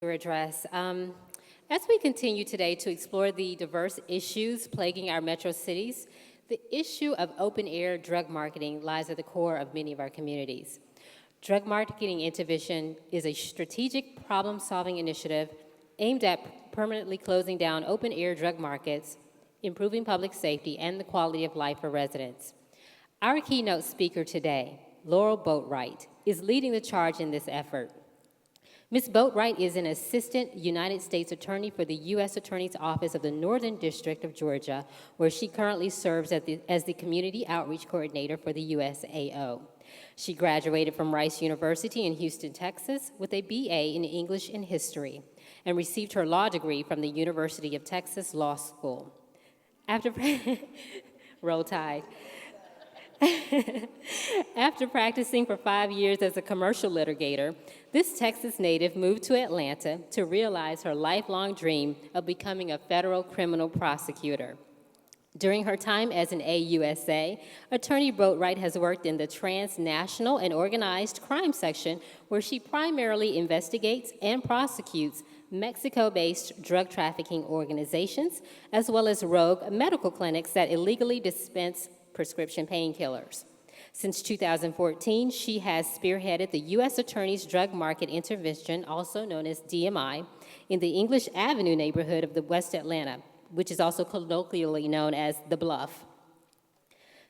Your address. As we continue today to explore the diverse issues plaguing our metro cities, the issue of open-air drug marketing lies at the core of many of our communities. Drug marketing intervention is a strategic problem-solving initiative aimed at permanently closing down open-air drug markets, improving public safety, and the quality of life for residents. Our keynote speaker today, Laurel Boatright, is leading the charge in this effort. Ms. Boatright is an Assistant United States Attorney for the U.S. Attorney's Office of the Northern District of Georgia, where she currently serves as the Community Outreach Coordinator for the USAO. She graduated from Rice University in Houston, Texas, with a BA in English and History, and received her law degree from the University of Texas Law School. Roll Tide. After practicing for 5 years as a commercial litigator, this Texas native moved to Atlanta to realize her lifelong dream of becoming a federal criminal prosecutor. During her time as an AUSA, Attorney Boatright has worked in the transnational and organized crime section, where she primarily investigates and prosecutes Mexico-based drug trafficking organizations, as well as rogue medical clinics that illegally dispense prescription painkillers. Since 2014, she has spearheaded the U.S. Attorney's Drug Market Intervention, also known as DMI, in the English Avenue neighborhood of the West Atlanta, which is also colloquially known as the Bluff.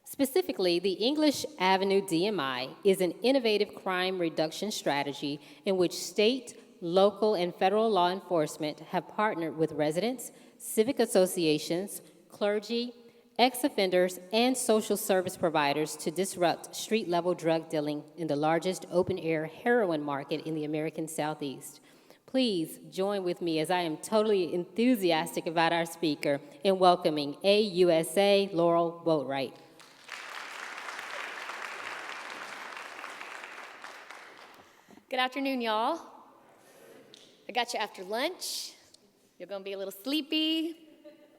Specifically, the English Avenue DMI is an innovative crime reduction strategy in which state, local, and federal law enforcement have partnered with residents, civic associations, clergy, ex-offenders, and social service providers to disrupt street-level drug dealing in the largest open-air heroin market in the American Southeast. Please join with me as I am totally enthusiastic about our speaker in welcoming AUSA Laurel Boatright. Good afternoon, y'all. I got you after lunch. You're gonna be a little sleepy.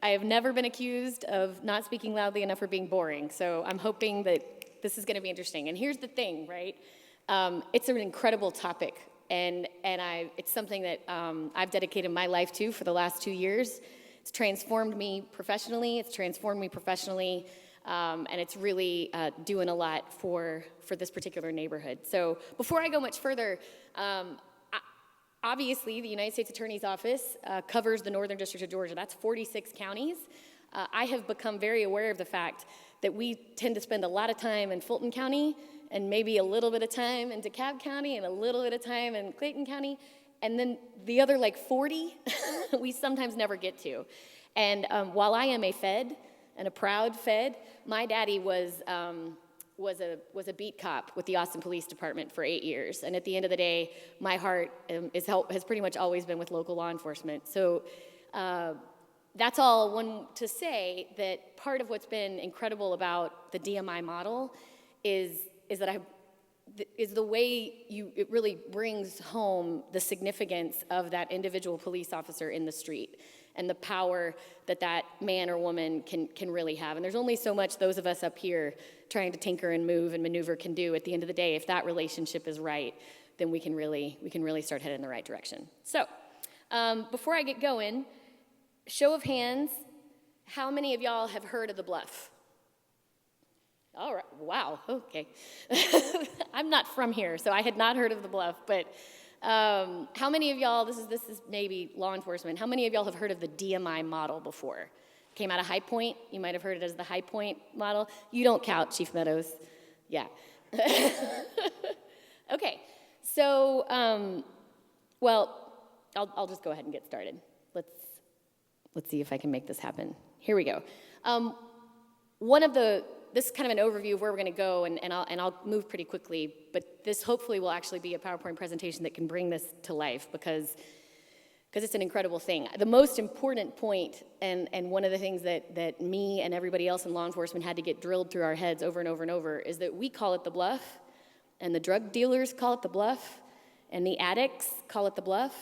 I have never been accused of not speaking loudly enough or being boring, so I'm hoping that this is gonna be interesting. And here's the thing, right? It's an incredible topic, and it's something that I've dedicated my life to for the last 2 years. It's transformed me professionally, and it's really doing a lot for this particular neighborhood. So before I go much further, obviously, the United States Attorney's Office covers the Northern District of Georgia. That's 46 counties. I have become very aware of the fact that we tend to spend a lot of time in Fulton County and maybe a little bit of time in DeKalb County and a little bit of time in Clayton County, and then the other 40 we sometimes never get to. And while I am a Fed and a proud Fed, my daddy was a beat cop with the Austin Police Department for 8 years. And at the end of the day, my heart has pretty much always been with local law enforcement. So that's all one to say that part of what's been incredible about the DMI model is the way it really brings home the significance of that individual police officer in the street and the power that man or woman can really have. And there's only so much those of us up here trying to tinker and move and maneuver can do. At the end of the day, if that relationship is right, then we can really start heading in the right direction. So before I get going, show of hands, how many of y'all have heard of the Bluff? All right, wow, okay. I'm not from here, so I had not heard of the Bluff, but how many of y'all, this is maybe law enforcement, how many of y'all have heard of the DMI model before? Came out of High Point, you might have heard it as the High Point model. You don't count, Chief Meadows. Yeah. Okay, so, well, I'll just go ahead and get started. Let's see if I can make this happen. Here we go. This is kind of an overview of where we're going to go, and I'll move pretty quickly, but this hopefully will actually be a PowerPoint presentation that can bring this to life because it's an incredible thing. The most important point, and one of the things that me and everybody else in law enforcement had to get drilled through our heads over and over and over, is that we call it the Bluff, and the drug dealers call it the Bluff, and the addicts call it the Bluff,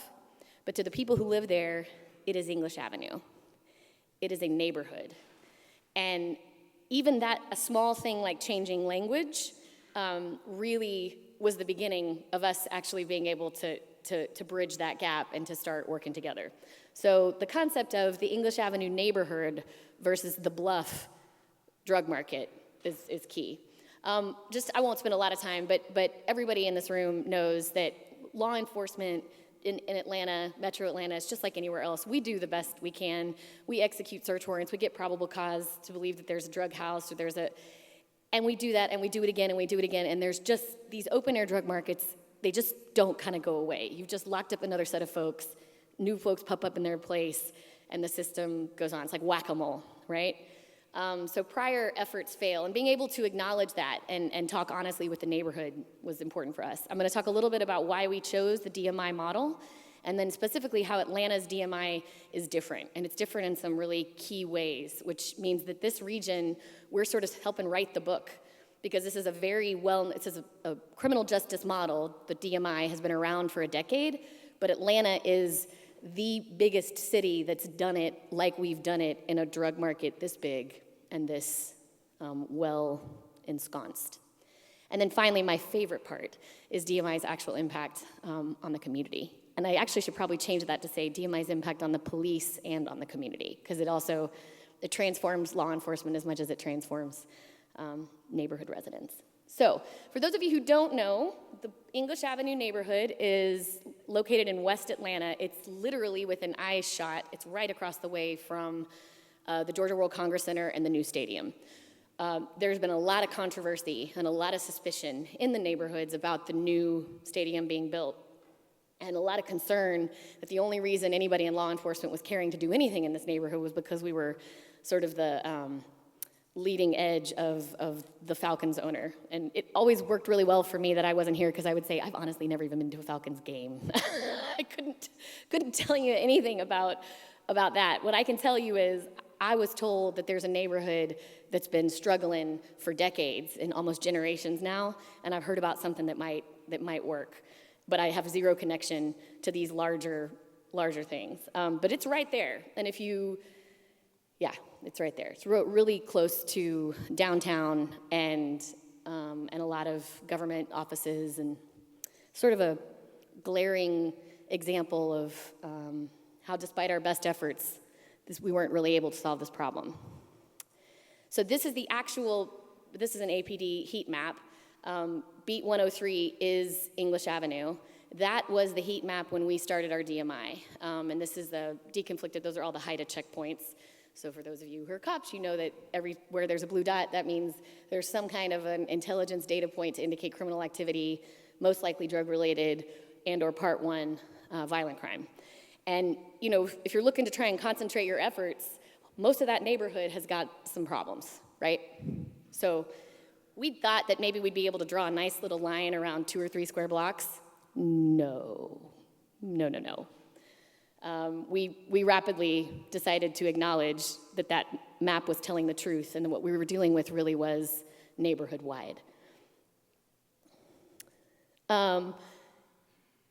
but to the people who live there, it is English Avenue. It is a neighborhood. And even that, a small thing like changing language, really was the beginning of us actually being able to to bridge that gap and to start working together. So the concept of the English Avenue neighborhood versus the Bluff drug market is key. I won't spend a lot of time, but everybody in this room knows that law enforcement in Atlanta, Metro Atlanta, is just like anywhere else. We do the best we can. We execute search warrants. We get probable cause to believe that there's a drug house or and we do that and we do it again and we do it again. And there's just these open air drug markets, they just don't kind of go away. You've just locked up another set of folks, new folks pop up in their place, and the system goes on. It's like whack-a-mole, right? So prior efforts fail, and being able to acknowledge that and talk honestly with the neighborhood was important for us. I'm going to talk a little bit about why we chose the DMI model, and then specifically how Atlanta's DMI is different. And it's different in some really key ways, which means that this region, we're sort of helping write the book, because this is a criminal justice model. The DMI has been around for a decade, but Atlanta is the biggest city that's done it like we've done it in a drug market this big and this well ensconced. And then finally, my favorite part is DMI's actual impact on the community. And I actually should probably change that to say DMI's impact on the police and on the community, because it transforms law enforcement as much as it transforms neighborhood residents. So, for those of you who don't know, the English Avenue neighborhood is located in West Atlanta. It's literally within eye shot. It's right across the way from the Georgia World Congress Center and the new stadium. There's been a lot of controversy and a lot of suspicion in the neighborhoods about the new stadium being built, and a lot of concern that the only reason anybody in law enforcement was caring to do anything in this neighborhood was because we were sort of the leading edge of the Falcons owner. And it always worked really well for me that I wasn't here, because I would say, I've honestly never even been to a Falcons game. I couldn't tell you anything about that. What I can tell you is I was told that there's a neighborhood that's been struggling for decades and almost generations now, and I've heard about something that might work. But I have zero connection to these larger things. But it's right there. And it's right there. It's really close to downtown and a lot of government offices, and sort of a glaring example of how, despite our best efforts, we weren't really able to solve this problem. So this is an APD heat map. Beat 103 is English Avenue. That was the heat map when we started our DMI. And this is the deconflicted, those are all the HIDA checkpoints. So for those of you who are cops, you know that everywhere there's a blue dot, that means there's some kind of an intelligence data point to indicate criminal activity, most likely drug-related and or Part 1 violent crime. And if you're looking to try and concentrate your efforts, most of that neighborhood has got some problems, right? So we thought that maybe we'd be able to draw a nice little line around 2 or 3 square blocks. No. We rapidly decided to acknowledge that map was telling the truth, and that what we were dealing with really was neighborhood-wide. And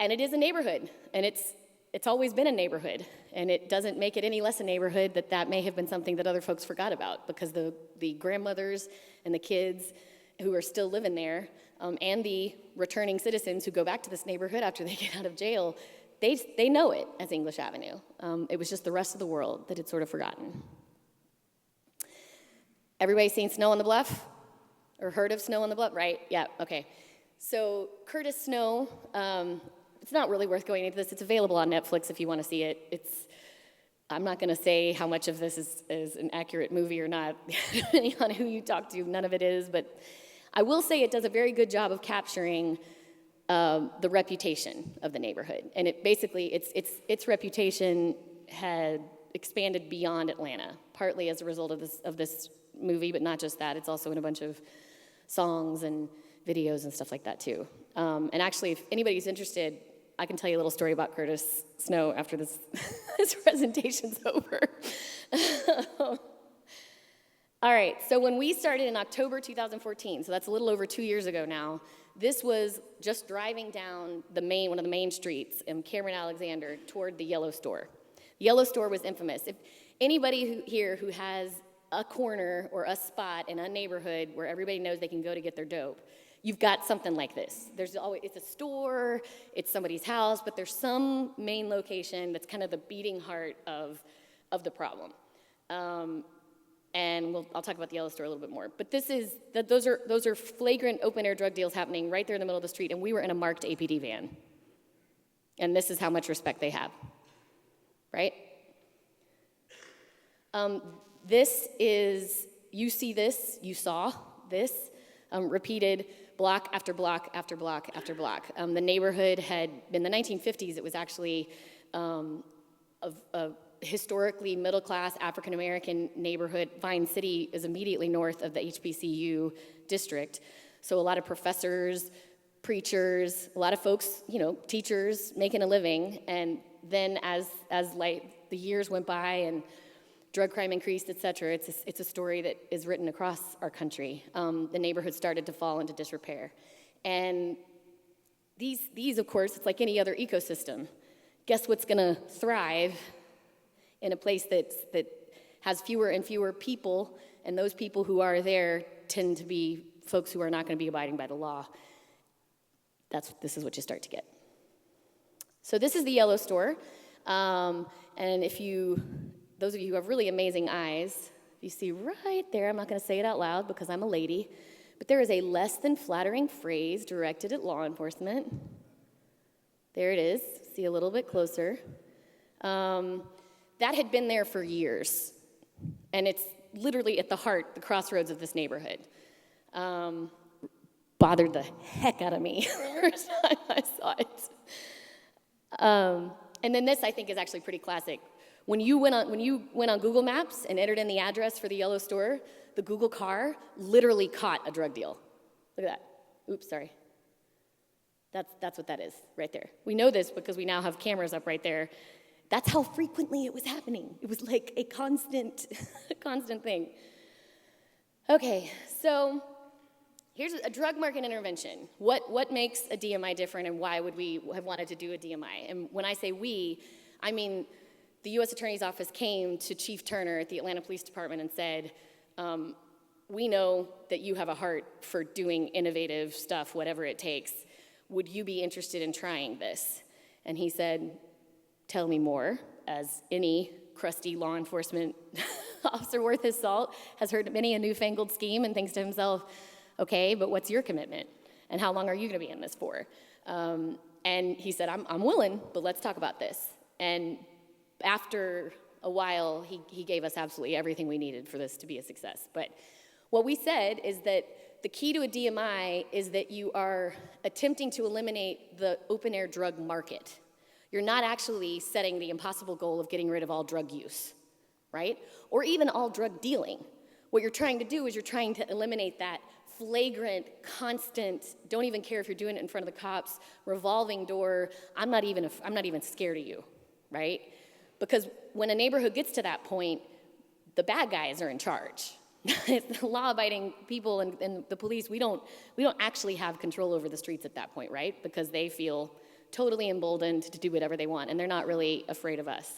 it is a neighborhood, and it's always been a neighborhood, and it doesn't make it any less a neighborhood that may have been something that other folks forgot about, because the grandmothers and the kids who are still living there, and the returning citizens who go back to this neighborhood after they get out of jail, they know it as English Avenue. It was just the rest of the world that had sort of forgotten. Everybody seen Snow on the Bluff? Or heard of Snow on the Bluff? Right? Yeah, okay. So Curtis Snow, it's not really worth going into this. It's available on Netflix if you want to see it. I'm not going to say how much of this is an accurate movie or not, depending on who you talk to. None of it is, but I will say it does a very good job of capturing the reputation of the neighborhood. And its reputation had expanded beyond Atlanta, partly as a result of this movie, but not just that. It's also in a bunch of songs and videos and stuff like that too. And actually, if anybody's interested, I can tell you a little story about Curtis Snow after this presentation's over. All right, so when we started in October 2014, so that's a little over 2 years ago now, this was just driving down one of the main streets in Cameron Alexander toward the Yellow Store. The Yellow Store was infamous. If anybody here who has a corner or a spot in a neighborhood where everybody knows they can go to get their dope, you've got something like this. It's a store, it's somebody's house, but there's some main location that's kind of the beating heart of the problem. And I'll talk about the yellow store a little bit more. But those are flagrant open-air drug deals happening right there in the middle of the street, and we were in a marked APD van. And this is how much respect they have, right? You saw this, repeated block after block after block after block. The neighborhood had, in the 1950s, it was actually a historically middle-class African-American neighborhood. Vine City is immediately north of the HBCU district. So a lot of professors, preachers, a lot of folks, teachers making a living. And then as the years went by and drug crime increased, et cetera, it's a story that is written across our country. The neighborhood started to fall into disrepair. And these, of course, it's like any other ecosystem. Guess what's gonna thrive in a place that has fewer and fewer people, and those people who are there tend to be folks who are not gonna be abiding by the law. This is what you start to get. So this is the yellow store. And those of you who have really amazing eyes, you see right there, I'm not gonna say it out loud because I'm a lady, but there is a less than flattering phrase directed at law enforcement. There it is, see a little bit closer. That had been there for years, and it's literally at the heart, the crossroads of this neighborhood. Bothered the heck out of me first time I saw it. And then this, I think, is actually pretty classic. When you went on Google Maps and entered in the address for the yellow store, the Google car literally caught a drug deal. Look at that. Oops, sorry. That's what that is right there. We know this because we now have cameras up right there. That's how frequently it was happening. It was like a constant thing. Okay, so here's a drug market intervention. What makes a DMI different, and why would we have wanted to do a DMI? And when I say we, I mean the U.S. Attorney's Office came to Chief Turner at the Atlanta Police Department and said, we know that you have a heart for doing innovative stuff, whatever it takes. Would you be interested in trying this? And he said, tell me more, as any crusty law enforcement officer worth his salt has heard many a newfangled scheme and thinks to himself, okay, but what's your commitment? And how long are you gonna be in this for? And he said, I'm willing, but let's talk about this. And after a while, he gave us absolutely everything we needed for this to be a success. But what we said is that the key to a DMI is that you are attempting to eliminate the open-air drug market. You're not actually setting the impossible goal of getting rid of all drug use, right? Or even all drug dealing. What you're trying to do is you're trying to eliminate that flagrant, constant, don't even care if you're doing it in front of the cops, revolving door, I'm not even scared of you, right? Because when a neighborhood gets to that point, the bad guys are in charge. It's the law-abiding people and the police, we don't actually have control over the streets at that point, right? Because they feel totally emboldened to do whatever they want, and they're not really afraid of us.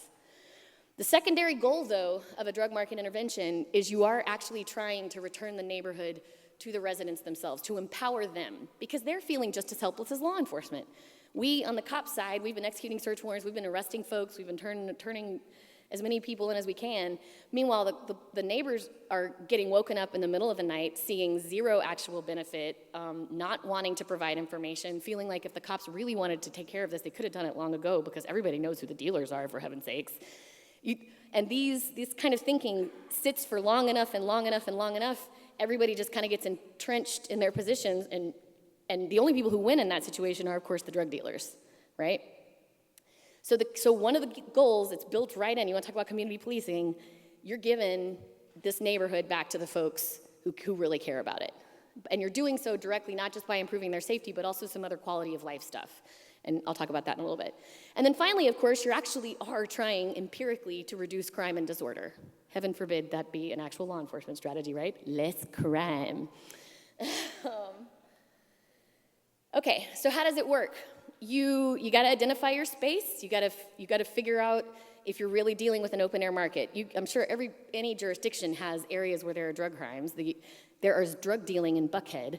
The secondary goal, though, of a drug market intervention is you are actually trying to return the neighborhood to the residents themselves, to empower them, because they're feeling just as helpless as law enforcement. We, on the cop side, we've been executing search warrants, we've been arresting folks, we've been turning as many people in as we can. Meanwhile, the neighbors are getting woken up in the middle of the night, seeing zero actual benefit, not wanting to provide information, feeling like if the cops really wanted to take care of this, they could have done it long ago because everybody knows who the dealers are, for heaven's sakes. And this kind of thinking sits for long enough and long enough and long enough, everybody just kind of gets entrenched in their positions, and the only people who win in that situation are, of course, the drug dealers, right? So one of the goals, it's built right in, you want to talk about community policing, you're giving this neighborhood back to the folks who really care about it. And you're doing so directly, not just by improving their safety, but also some other quality of life stuff. And I'll talk about that in a little bit. And then finally, of course, you actually are trying empirically to reduce crime and disorder. Heaven forbid that be an actual law enforcement strategy, right? Less crime. Okay, so how does it work? You got to identify your space. You got to figure out if you're really dealing with an open air market. I'm sure any jurisdiction has areas where there are drug crimes. There is drug dealing in Buckhead,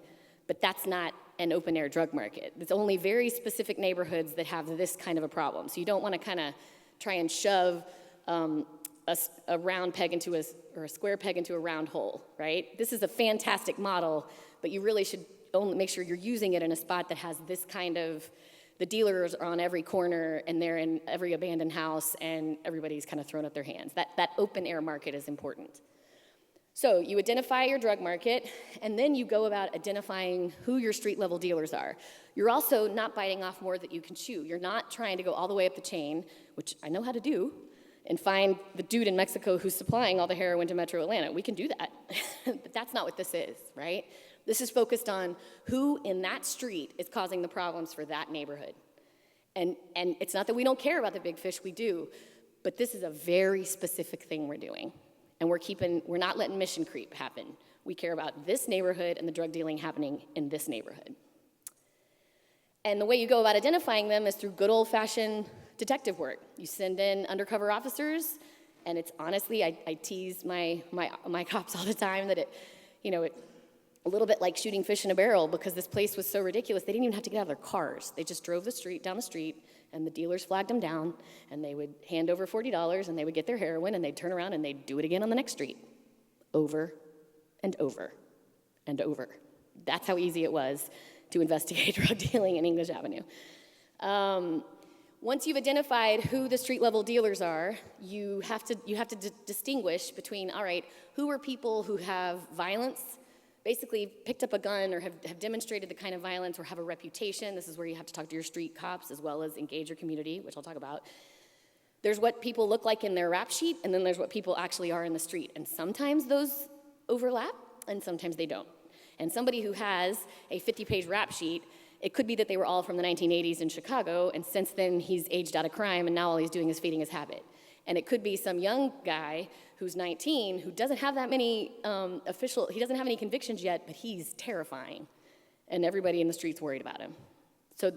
but that's not an open-air drug market. It's only very specific neighborhoods that have this kind of a problem. So you don't want to kind of try and shove a round peg into or a square peg into a round hole, right? This is a fantastic model, but you really should only make sure you're using it in a spot that has this kind of, the dealers are on every corner and they're in every abandoned house and everybody's kind of thrown up their hands. That open air market is important. So you identify your drug market, and then you go about identifying who your street level dealers are. You're also not biting off more that you can chew. You're not trying to go all the way up the chain, which I know how to do, and find the dude in Mexico who's supplying all the heroin to Metro Atlanta. We can do that, but that's not what this is, right? This is focused on who in that street is causing the problems for that neighborhood. And it's not that we don't care about the big fish, we do, but this is a very specific thing we're doing. And we're not letting mission creep happen. We care about this neighborhood and the drug dealing happening in this neighborhood. And the way you go about identifying them is through good old-fashioned detective work. You send in undercover officers, and it's honestly, I tease my cops all the time that it a little bit like shooting fish in a barrel, because this place was so ridiculous, they didn't even have to get out of their cars. They just drove down the street, and the dealers flagged them down, and they would hand over $40, and they would get their heroin, and they'd turn around, and they'd do it again on the next street, over and over and over. That's how easy it was to investigate drug dealing in English Avenue. Once you've identified who the street-level dealers are, you have to distinguish between, all right, who are people who have violence, basically picked up a gun or have demonstrated the kind of violence or have a reputation. This is where you have to talk to your street cops as well as engage your community, which I'll talk about. There's what people look like in their rap sheet, and then there's what people actually are in the street. And sometimes those overlap, and sometimes they don't. And somebody who has a 50-page rap sheet, it could be that they were all from the 1980s in Chicago, and since then he's aged out of crime, and now all he's doing is feeding his habit. And it could be some young guy who's 19 who doesn't have that many he doesn't have any convictions yet, but he's terrifying. And everybody in the street's worried about him. So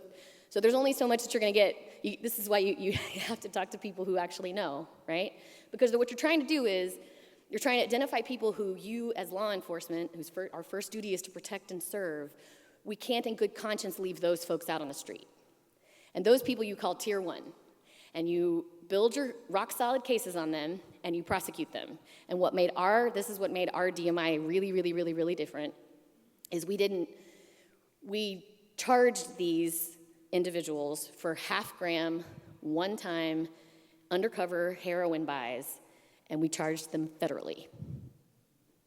there's only so much that you're gonna get. This is why you have to talk to people who actually know, right? Because what you're trying to do is, you're trying to identify people who you as law enforcement, our first duty is to protect and serve, we can't in good conscience leave those folks out on the street. And those people you call tier 1. And you build your rock-solid cases on them, and you prosecute them. And this is what made our DMI really, really, really, really different, is we charged these individuals for half-gram, one-time, undercover heroin buys, and we charged them federally.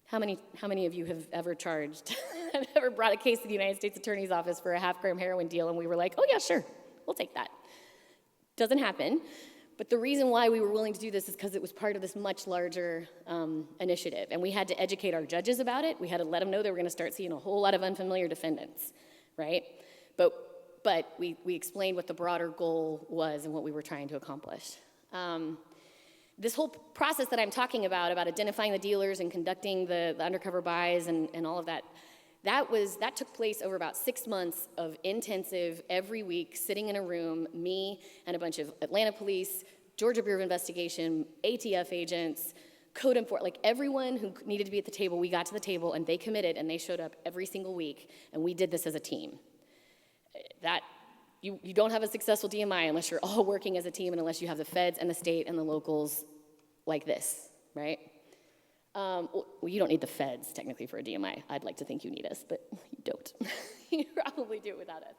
How many of you have ever have ever brought a case to the United States Attorney's Office for a half-gram heroin deal, and we were like, oh yeah, sure, we'll take that. Doesn't happen, but the reason why we were willing to do this is because it was part of this much larger initiative, and we had to educate our judges about it. We had to let them know they were going to start seeing a whole lot of unfamiliar defendants, right? But we explained what the broader goal was and what we were trying to accomplish. This whole process that I'm talking about identifying the dealers and conducting the undercover buys and all of that, that took place over about 6 months of intensive, every week, sitting in a room, me and a bunch of Atlanta police, Georgia Bureau of Investigation, ATF agents, code enforcement, like everyone who needed to be at the table, we got to the table and they committed and they showed up every single week, and we did this as a team. You don't have a successful DMI unless you're all working as a team and unless you have the feds and the state and the locals like this, right? Well, you don't need the feds, technically, for a DMI. I'd like to think you need us, but you don't. You probably do it without us.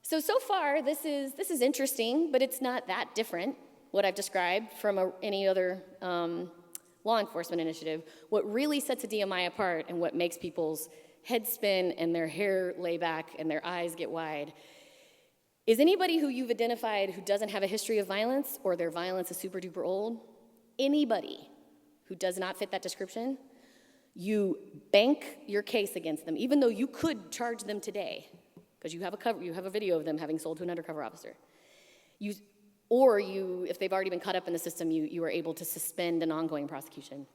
So far, this is interesting, but it's not that different, what I've described, from any other law enforcement initiative. What really sets a DMI apart and what makes people's heads spin and their hair lay back and their eyes get wide is anybody who you've identified who doesn't have a history of violence or their violence is super duper old, anybody who does not fit that description, you bank your case against them, even though you could charge them today, because you have a video of them having sold to an undercover officer. If they've already been caught up in the system, you are able to suspend an ongoing prosecution.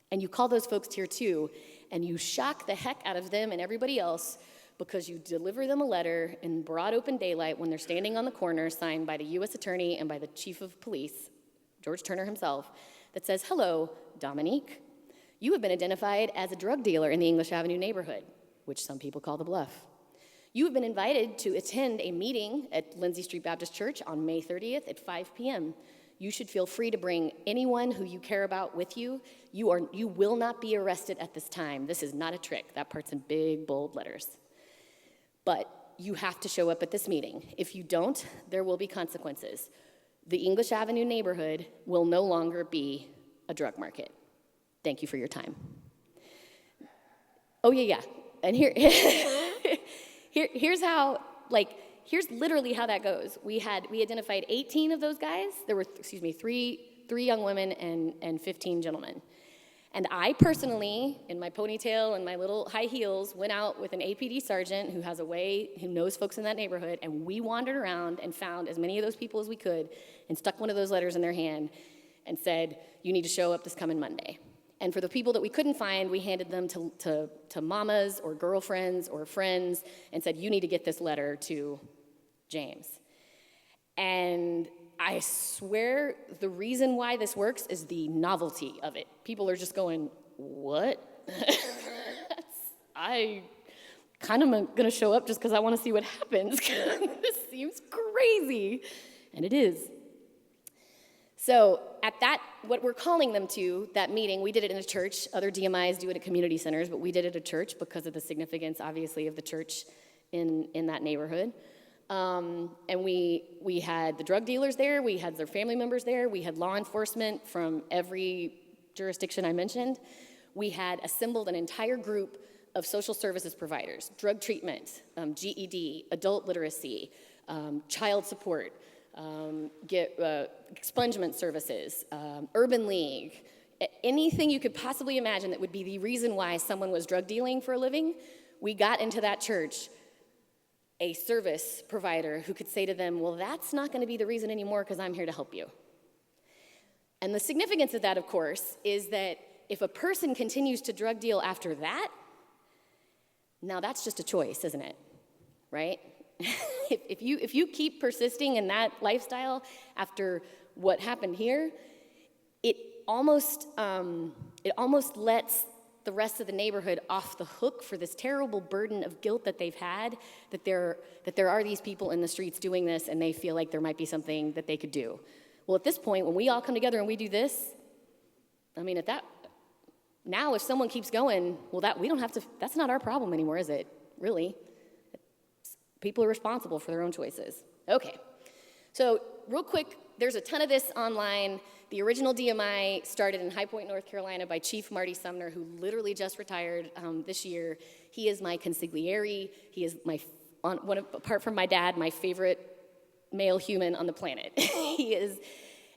And you call those folks tier 2, and you shock the heck out of them and everybody else because you deliver them a letter in broad open daylight when they're standing on the corner, signed by the U.S. Attorney and by the Chief of Police, George Turner himself, that says, hello, Dominique, you have been identified as a drug dealer in the English Avenue neighborhood. which some people call the bluff. You have been invited to attend a meeting at Lindsay Street Baptist Church on May 30th at 5 p.m. You should feel free to bring anyone who you care about with you. You will not be arrested at this time. This is not a trick. That part's in big, bold letters. But you have to show up at this meeting. If you don't, there will be consequences. The English Avenue neighborhood will no longer be a drug market. Thank you for your time. Oh, yeah. And here's how, here's literally how that goes. We identified 18 of those guys. There were, three young women and 15 gentlemen. And I personally, in my ponytail and my little high heels, went out with an APD sergeant who knows folks in that neighborhood, and we wandered around and found as many of those people as we could and stuck one of those letters in their hand and said, you need to show up this coming Monday. And for the people that we couldn't find, we handed them to mamas or girlfriends or friends and said, you need to get this letter to James. And I swear the reason why this works is the novelty of it. People are just going, what? I kind of am going to show up just because I want to see what happens. This seems crazy. And it is. So at what we're calling them to, that meeting, we did it in a church. Other DMIs do it at community centers, but we did it at a church because of the significance, obviously, of the church in that neighborhood. And we had the drug dealers there, we had their family members there, we had law enforcement from every jurisdiction I mentioned. We had assembled an entire group of social services providers, drug treatment, GED, adult literacy, child support, expungement services, Urban League, anything you could possibly imagine that would be the reason why someone was drug dealing for a living. We got into that church a service provider who could say to them, well, that's not going to be the reason anymore because I'm here to help you. And the significance of that, of course, is that if a person continues to drug deal after that, now that's just a choice, isn't it? Right? If you keep persisting in that lifestyle after what happened here, it almost lets the rest of the neighborhood off the hook for this terrible burden of guilt that they've had, that there are these people in the streets doing this and they feel like there might be something that they could do. Well, at this point, when we all come together and we do this, now if someone keeps going, well, that's not our problem anymore, is it? Really? People are responsible for their own choices. Okay, so real quick, there's a ton of this online. The original DMI started in High Point, North Carolina by Chief Marty Sumner, who literally just retired this year. He is my consigliere. He is apart from my dad, my favorite male human on the planet. He is,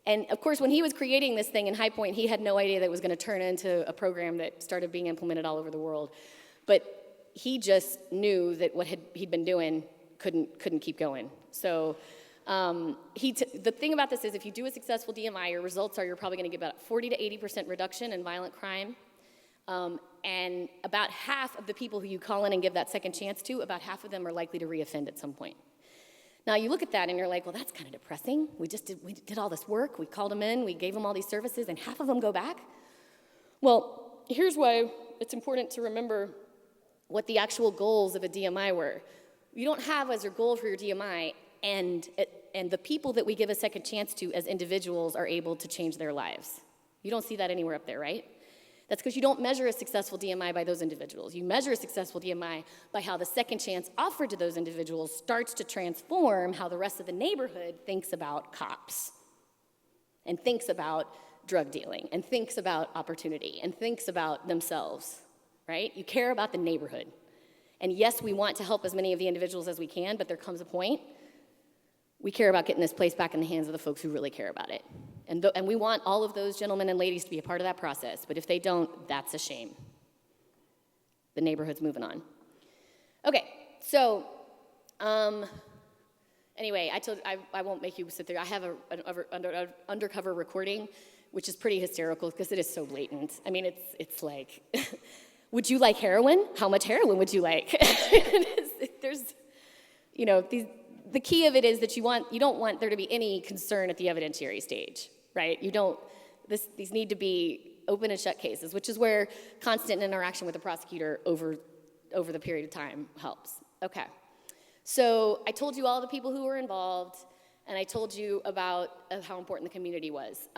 and of course, when he was creating this thing in High Point, he had no idea that it was going to turn into a program that started being implemented all over the world. But he just knew that what he'd been doing couldn't keep going. So the thing about this is if you do a successful DMI, your results are you're probably going to get about 40 to 80% reduction in violent crime. And about half of the people who you call in and give that second chance to, about half of them are likely to reoffend at some point. Now you look at that and you're like, well, that's kind of depressing. We did all this work, we called them in, we gave them all these services, and half of them go back? Well, here's why it's important to remember what the actual goals of a DMI were. You don't have as your goal for your DMI, and the people that we give a second chance to as individuals are able to change their lives. You don't see that anywhere up there, right? That's because you don't measure a successful DMI by those individuals. You measure a successful DMI by how the second chance offered to those individuals starts to transform how the rest of the neighborhood thinks about cops and thinks about drug dealing and thinks about opportunity and thinks about themselves, right? You care about the neighborhood. And yes, we want to help as many of the individuals as we can, but there comes a point we care about getting this place back in the hands of the folks who really care about it. And we want all of those gentlemen and ladies to be a part of that process, but if they don't, that's a shame. The neighborhood's moving on. Okay, so anyway, I won't make you sit there. I have an undercover recording, which is pretty hysterical because it is so blatant. I mean, it's like, would you like heroin? How much heroin would you like? There's, the key of it is that you don't want there to be any concern at the evidentiary stage, right? These need to be open and shut cases, which is where constant interaction with the prosecutor over over the period of time helps. Okay. So I told you all the people who were involved, and I told you about how important the community was.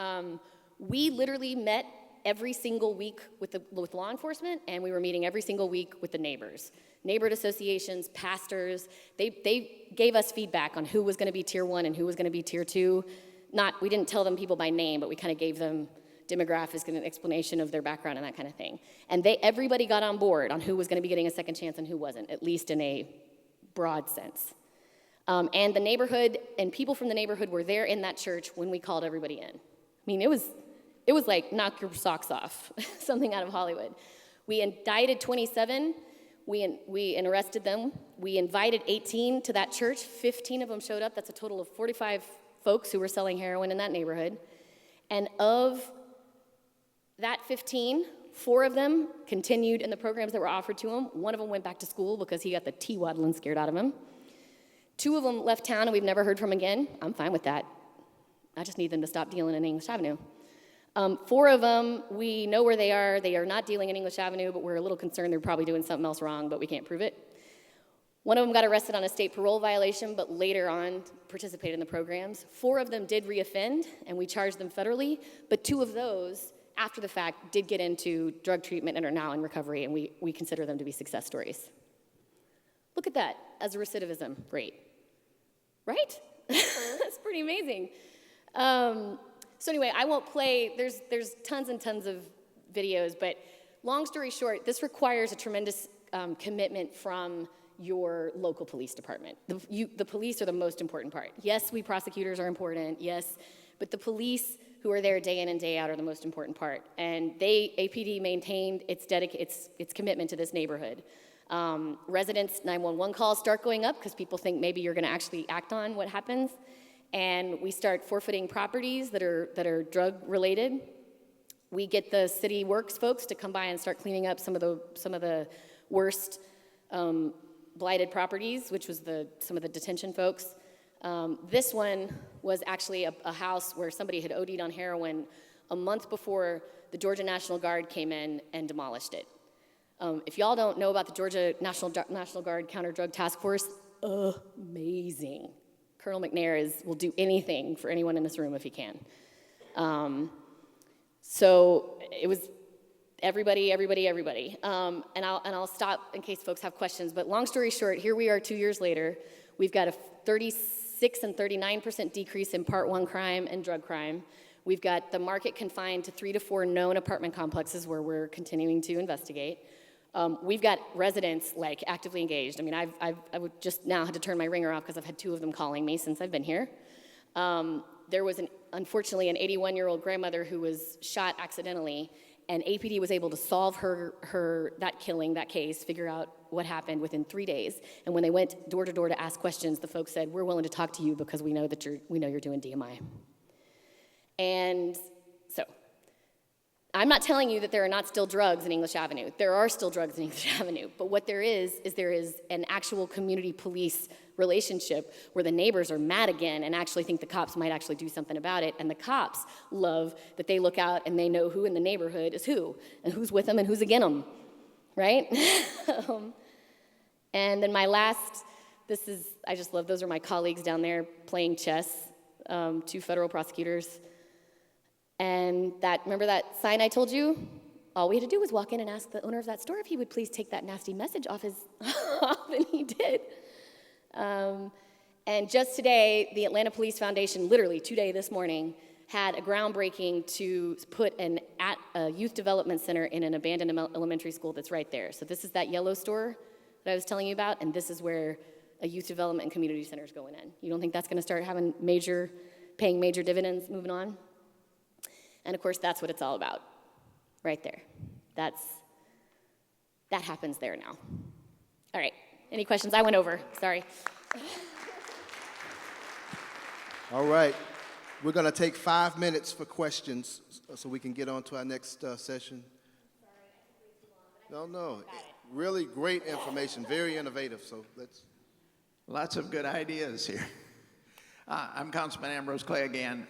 We literally met every single week with law enforcement, and we were meeting every single week with the neighbors. Neighborhood associations, pastors, they gave us feedback on who was gonna be tier 1 and who was gonna be tier 2. We didn't tell them people by name, but we kind of gave them demographics and an explanation of their background and that kind of thing. And everybody got on board on who was gonna be getting a second chance and who wasn't, at least in a broad sense. And the neighborhood and people from the neighborhood were there in that church when we called everybody in. I mean, it was like knock your socks off, something out of Hollywood. We indicted 27, we arrested them. We invited 18 to that church. 15 of them showed up. That's a total of 45 folks who were selling heroin in that neighborhood. And of that 15, 4 of them continued in the programs that were offered to them. 1 of them went back to school because he got the T-waddling scared out of him. 2 of them left town and we've never heard from again. I'm fine with that. I just need them to stop dealing in English Avenue. 4 of them, we know where they are. They are not dealing in English Avenue, but we're a little concerned they're probably doing something else wrong, but we can't prove it. 1 of them got arrested on a state parole violation, but later on participated in the programs. 4 of them did reoffend, and we charged them federally, but 2 of those, after the fact, did get into drug treatment and are now in recovery, and we consider them to be success stories. Look at that as a recidivism rate, right? That's pretty amazing. So anyway, I won't play, there's tons and tons of videos, but long story short, this requires a tremendous commitment from your local police department. The police are the most important part. Yes, we prosecutors are important, yes, but the police who are there day in and day out are the most important part. And APD maintained its commitment to this neighborhood. Residents' 911 calls start going up because people think maybe you're gonna actually act on what happens. And we start forfeiting properties that are drug related. We get the city works folks to come by and start cleaning up some of the worst blighted properties, which was some of the detention folks. This one was actually a house where somebody had OD'd on heroin a month before the Georgia National Guard came in and demolished it. If y'all don't know about the Georgia National Guard Counter Drug Task Force, amazing. Colonel McNair will do anything for anyone in this room if he can. So it was everybody. And I'll stop in case folks have questions. But long story short, here we are 2 years later. We've got a 36 and 39% decrease in Part 1 crime and drug crime. We've got the market confined to 3 to 4 known apartment complexes where we're continuing to investigate. We've got residents like actively engaged. I mean, I would just now had to turn my ringer off because I've had 2 of them calling me since I've been here. There was unfortunately an 81-year-old grandmother who was shot accidentally, and APD was able to solve that case, figure out what happened within 3 days. And when they went door to door to ask questions, the folks said, "We're willing to talk to you because we know you're doing DMI." And so, I'm not telling you that there are not still drugs in English Avenue. There are still drugs in English Avenue. But what there is an actual community police relationship where the neighbors are mad again and actually think the cops might actually do something about it. And the cops love that they look out and they know who in the neighborhood is who and who's with them and who's against them, right? And then my last, I just love, those are my colleagues down there playing chess, 2 federal prosecutors. And remember that sign I told you? All we had to do was walk in and ask the owner of that store if he would please take that nasty message off and he did. And just today, the Atlanta Police Foundation, literally today, this morning, had a groundbreaking to put a youth development center in an abandoned elementary school that's right there. So this is that yellow store that I was telling you about, and this is where a youth development and community center is going in. You don't think that's gonna start having paying major dividends moving on? And of course, that's what it's all about, right there. That happens there now. All right, any questions? I went over, sorry. All right, we're gonna take 5 minutes for questions so we can get on to our next session. Sorry, I took way too long. No, really great information, very innovative, so let's. Lots of good ideas here. I'm Councilman Ambrose Clay again.